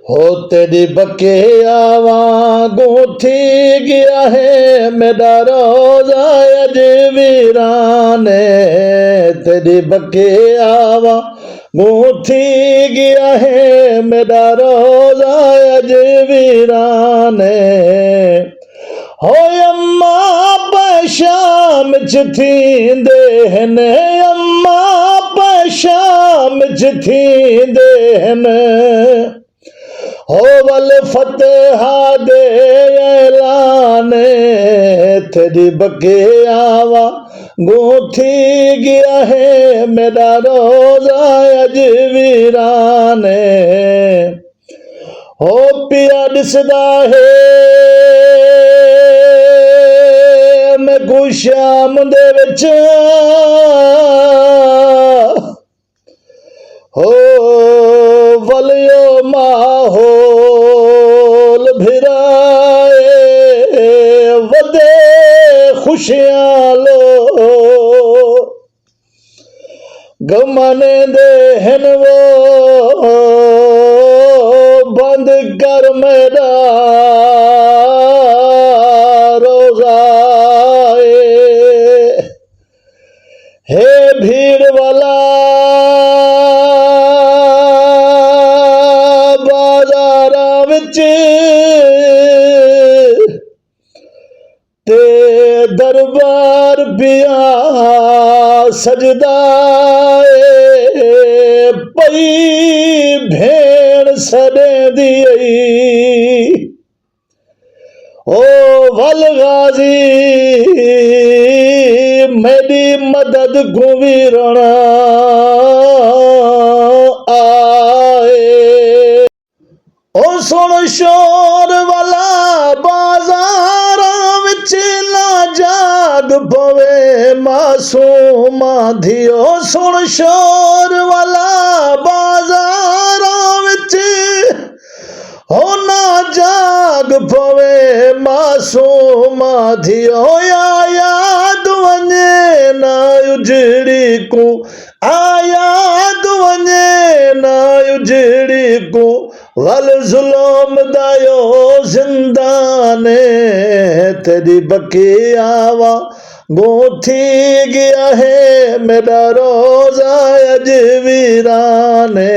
हो तेरी बकिया वांगू थी गया है मेरा रोजा अज वीराने। तेरी बकिया वांगू थी गया है मेरा रोजा अज वीराने। हो अम्मा शाम च थींदे हन, अम्मा शाम च थींदे हन। हो वल फतेहा दे ऐलाने। तेरी बकिया वांगू थी गया है मेरा रोजा अज वीराने। हो पिया दिसदा है मैं शाम दे विच, हो वलियो माहौल भिराए वदे खुशियां लो। गमने दे हन वो बंद कर मेरा रोजा। हे भीड़ वाला बाजारा विच ते दरबार पिया सजदा पई भेड़ सड़े दी। ओ वल गाजी मेरी मदद को वीरण आए। ओ सुन शोर वाला बाजार विच ना जाग पवे मासूमा धियो। सुन शोर वाला बाजार विच हो ना जाग पवे मासूमा धियो। याद वञे ना उजड़ी को, याद वञे ना उजड़ी को वल जुल्म दायो जिंदाने। तेरी बकिया वांगू थी गया है मेरा रोजा अज वीराने।